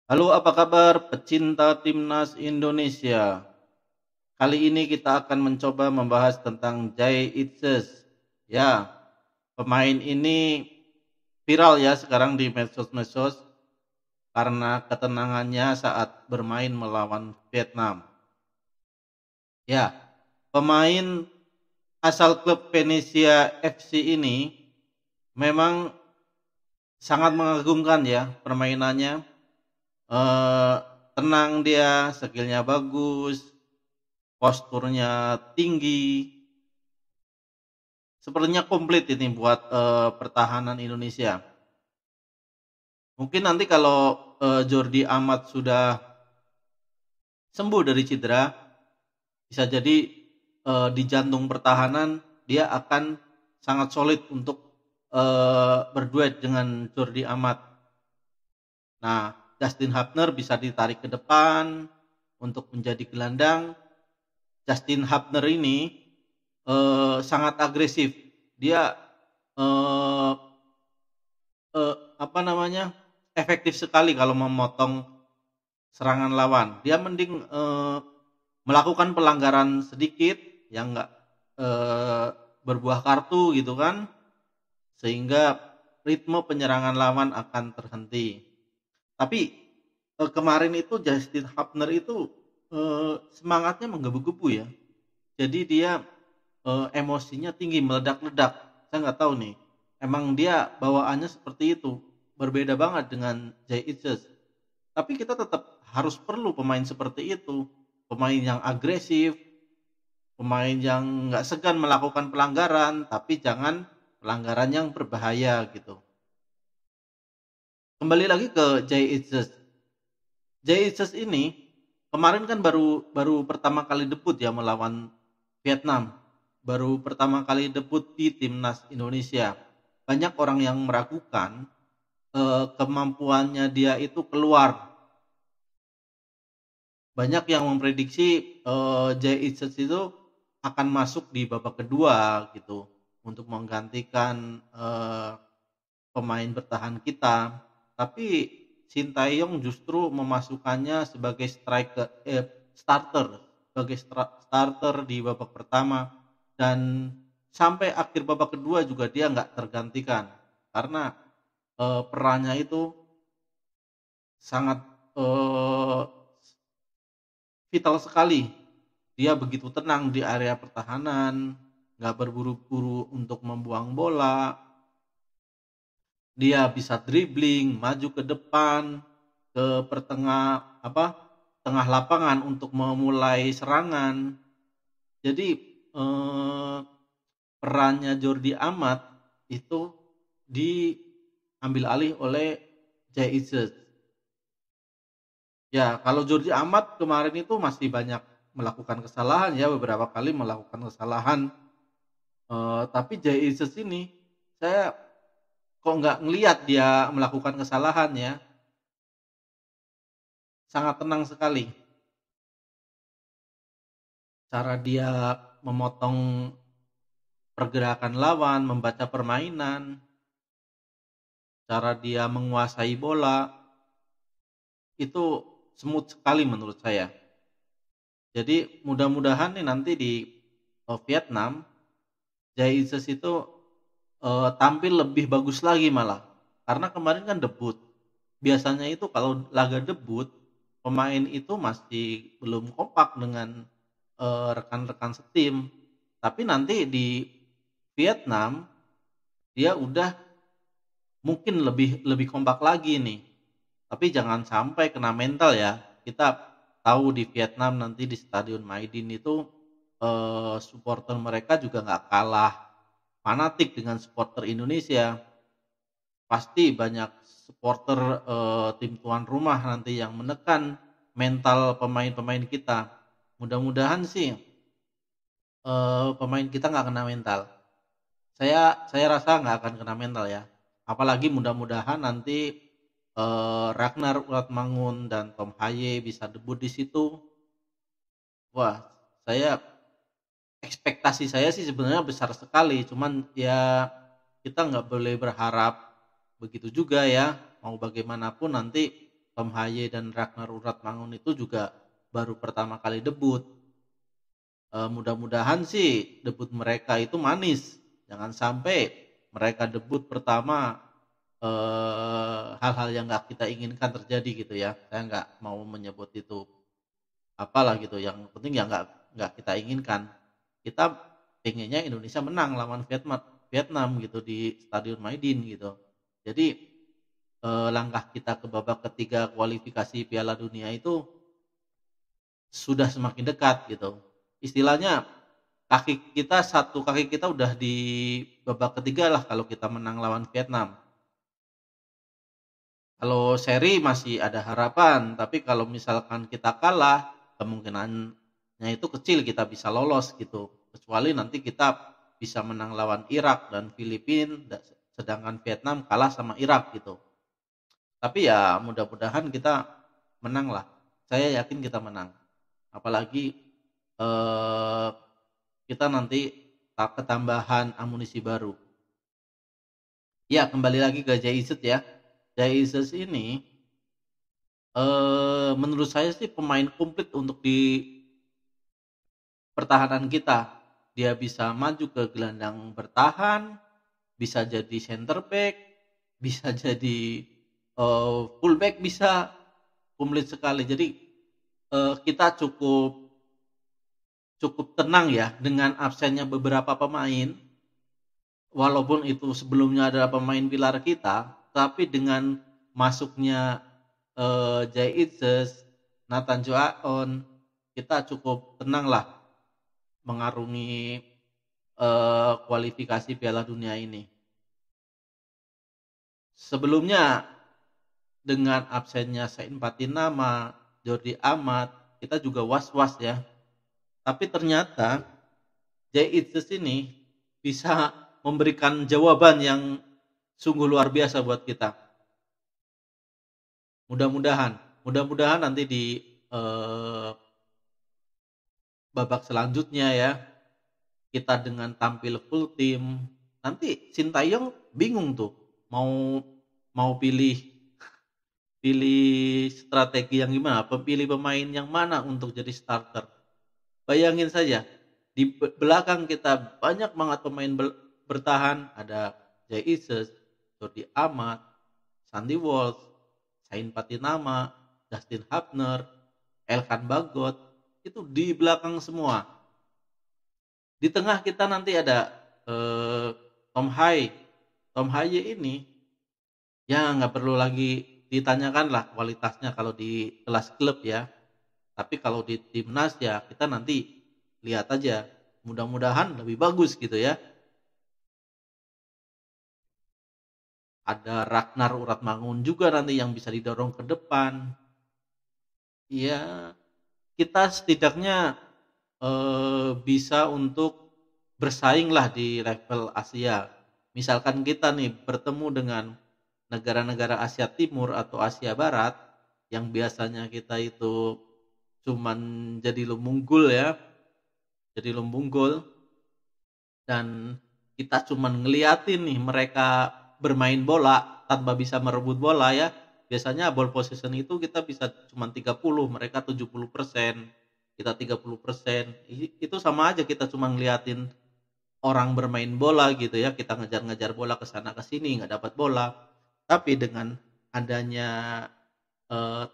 Halo, apa kabar pecinta timnas Indonesia? Kali ini kita akan mencoba membahas tentang Jay Itzes. Ya, pemain ini viral ya sekarang di medsos-medsos karena ketenangannya saat bermain melawan Vietnam. Ya, pemain asal klub Venezia FC ini memang sangat mengagumkan ya permainannya. Eh, Tenang dia, skillnya bagus, posturnya tinggi, sepertinya komplit ini buat pertahanan Indonesia. Mungkin nanti kalau Jordi Amat sudah sembuh dari cedera, bisa jadi di jantung pertahanan dia akan sangat solid untuk berduet dengan Jordi Amat. Nah, Justin Hubner bisa ditarik ke depan untuk menjadi gelandang. Justin Hubner ini sangat agresif. Dia eh, apa namanya, efektif sekali kalau memotong serangan lawan. Dia mending melakukan pelanggaran sedikit yang enggak eh, berbuah kartu gitu kan, sehingga ritme penyerangan lawan akan terhenti. Tapi kemarin itu Justin Hubner itu semangatnya menggebu-gebu ya. Jadi dia emosinya tinggi, meledak-ledak. Saya nggak tahu nih, emang dia bawaannya seperti itu, berbeda banget dengan Jay Itzes. Tapi kita tetap harus perlu pemain seperti itu, pemain yang agresif, pemain yang nggak segan melakukan pelanggaran, tapi jangan pelanggaran yang berbahaya gitu. Kembali lagi ke Jay Itzes. Jay Itzes ini kemarin kan baru baru pertama kali debut ya melawan Vietnam. Baru pertama kali debut di timnas Indonesia. Banyak orang yang meragukan kemampuannya dia itu keluar. Banyak yang memprediksi Jay Itzes itu akan masuk di babak kedua gitu untuk menggantikan pemain bertahan kita. Tapi Sintayong justru memasukkannya sebagai starter, sebagai starter di babak pertama, dan sampai akhir babak kedua juga dia nggak tergantikan karena perannya itu sangat eh, vital sekali. Dia begitu tenang di area pertahanan, nggak berburu-buru untuk membuang bola. Dia bisa dribbling, maju ke depan, ke tengah lapangan untuk memulai serangan. Jadi perannya Jordi Amat itu diambil alih oleh Jay Itzes. Ya, kalau Jordi Amat kemarin itu masih banyak melakukan kesalahan ya, beberapa kali melakukan kesalahan. Tapi Jay Itzes ini saya kok nggak ngelihat dia melakukan kesalahan ya, sangat tenang sekali. Cara dia memotong pergerakan lawan, membaca permainan, cara dia menguasai bola, itu smooth sekali menurut saya. Jadi mudah-mudahan nih nanti di Vietnam, Jay Itzes itu tampil lebih bagus lagi malah. Karena kemarin kan debut. Biasanya itu kalau laga debut, pemain itu masih belum kompak dengan rekan-rekan setim. Tapi nanti di Vietnam dia udah mungkin lebih lebih kompak lagi nih. Tapi jangan sampai kena mental ya. Kita tahu di Vietnam nanti di Stadion Maidin itu supporter mereka juga nggak kalah fanatik dengan supporter Indonesia. Pasti banyak supporter tim tuan rumah nanti yang menekan mental pemain-pemain kita. Mudah-mudahan sih pemain kita nggak kena mental. Saya rasa nggak akan kena mental ya. Apalagi mudah-mudahan nanti Ragnar Ulatmangun dan Tom Haye bisa debut di situ. Wah, saya ekspektasi saya sih sebenarnya besar sekali. Cuman ya kita nggak boleh berharap begitu juga ya. Mau bagaimanapun nanti Tom Haye dan Ragnar Uratmangun itu juga baru pertama kali debut. Mudah-mudahan sih debut mereka itu manis. Jangan sampai mereka debut pertama hal-hal yang nggak kita inginkan terjadi gitu ya. Saya nggak mau menyebut itu apalah gitu. Yang penting ya nggak kita inginkan. Kita pengennya Indonesia menang lawan Vietnam gitu di Stadion Maidin gitu. Jadi langkah kita ke babak ketiga kualifikasi Piala Dunia itu sudah semakin dekat gitu. Istilahnya satu kaki kita udah di babak ketiga lah kalau kita menang lawan Vietnam. Kalau seri masih ada harapan, tapi kalau misalkan kita kalah, kemungkinannya itu kecil kita bisa lolos gitu. Kecuali nanti kita bisa menang lawan Irak dan Filipina, sedangkan Vietnam kalah sama Irak gitu. Tapi ya mudah-mudahan kita menang lah. Saya yakin kita menang. Apalagi kita nanti ketambahan amunisi baru. Ya kembali lagi ke Jaizet ya. Jaizet ini menurut saya sih pemain komplit untuk di pertahanan kita. Dia bisa maju ke gelandang bertahan, bisa jadi center back, bisa jadi full back, bisa komplit sekali. Jadi kita cukup tenang ya dengan absennya beberapa pemain. Walaupun itu sebelumnya adalah pemain pilar kita, tapi dengan masuknya Jai Itzes, Nathan Joaon, kita cukup tenang lah mengarungi kualifikasi Piala Dunia ini. Sebelumnya dengan absennya Sain Patinama, Jordi Amat, kita juga was-was ya. Tapi ternyata Jai Itzes ini bisa memberikan jawaban yang sungguh luar biasa buat kita. Mudah-mudahan nanti di babak selanjutnya ya kita dengan tampil full tim. Nanti Sintayong bingung tuh mau pilih strategi yang gimana, pilih pemain yang mana untuk jadi starter. Bayangin saja di belakang kita banyak banget pemain bertahan, ada Jai Itzes, Jordi Amat, Sandy Walsh, Sain Patinama, Dustin Hapner, Elkan Bagot, itu di belakang semua. Di tengah kita nanti ada Tom Haye. Tom Haye ini ya nggak perlu lagi ditanyakan lah kualitasnya kalau di kelas klub ya. Tapi kalau di timnas ya kita nanti lihat aja. Mudah-mudahan lebih bagus gitu ya. Ada Ragnar Uratmangun juga nanti yang bisa didorong ke depan. Ya, kita setidaknya bisa untuk bersaing lah di level Asia. Misalkan kita nih bertemu dengan negara-negara Asia Timur atau Asia Barat yang biasanya kita itu cuman jadi lumbunggul ya. Jadi lumbunggul dan kita cuman ngeliatin nih mereka bermain bola tanpa bisa merebut bola ya. Biasanya ball possession itu kita bisa cuma 30, mereka 70%, kita 30%. Itu sama aja kita cuma ngeliatin orang bermain bola gitu ya. Kita ngejar-ngejar bola ke sana ke sini nggak dapat bola. Tapi dengan adanya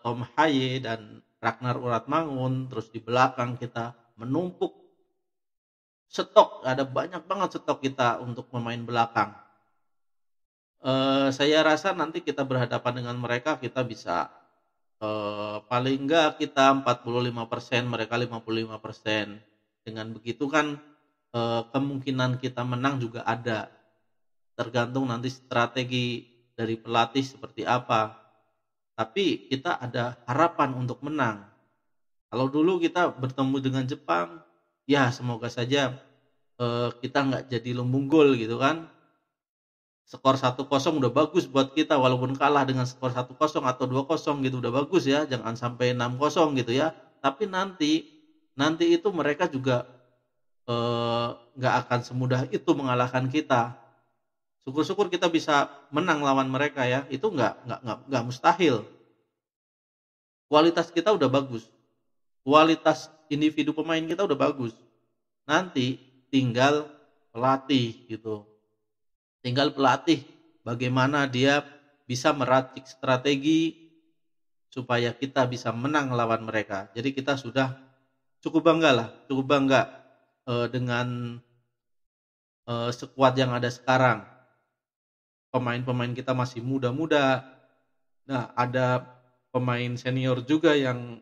Tom Haye dan Ragnar Uratmangun, terus di belakang kita menumpuk stok, ada banyak banget stok kita untuk pemain belakang. Saya rasa nanti kita berhadapan dengan mereka kita bisa paling enggak kita 45%, mereka 55%. Dengan begitu kan kemungkinan kita menang juga ada. Tergantung nanti strategi dari pelatih seperti apa. Tapi kita ada harapan untuk menang. Kalau dulu kita bertemu dengan Jepang, ya semoga saja kita nggak jadi lumbunggul gitu kan. Skor 1-0 udah bagus buat kita walaupun kalah dengan skor 1-0 atau 2-0 gitu udah bagus ya, jangan sampai 6-0 gitu ya. Tapi nanti itu mereka juga nggak akan semudah itu mengalahkan kita. Syukur-syukur kita bisa menang lawan mereka ya, itu nggak mustahil. kualitas kita udah bagus, kualitas individu pemain kita udah bagus. Nanti tinggal pelatih gitu. Tinggal pelatih bagaimana dia bisa meracik strategi supaya kita bisa menang lawan mereka. Jadi kita sudah cukup bangga dengan skuad yang ada sekarang. Pemain-pemain kita masih muda-muda. Nah, ada pemain senior juga yang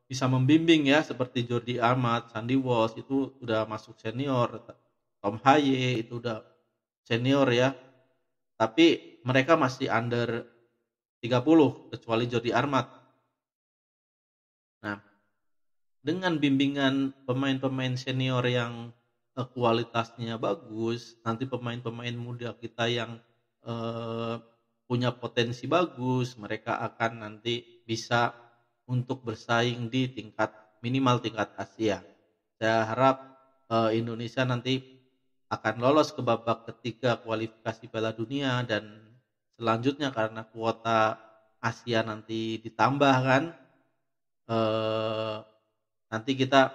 bisa membimbing ya, seperti Jordi Amat, Sandy Walsh itu udah masuk senior, Tom Haye itu udah senior ya. Tapi mereka masih under 30 kecuali Jordi Amat. Nah, dengan bimbingan pemain-pemain senior yang kualitasnya bagus, nanti pemain-pemain muda kita yang eh, punya potensi bagus, mereka akan nanti bisa untuk bersaing di minimal tingkat Asia. Saya harap Indonesia nanti akan lolos ke babak ketiga kualifikasi Piala Dunia, dan selanjutnya karena kuota Asia nanti ditambah kan, eh, nanti kita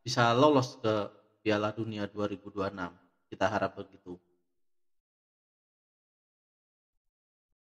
bisa lolos ke Piala Dunia 2026. Kita harap begitu.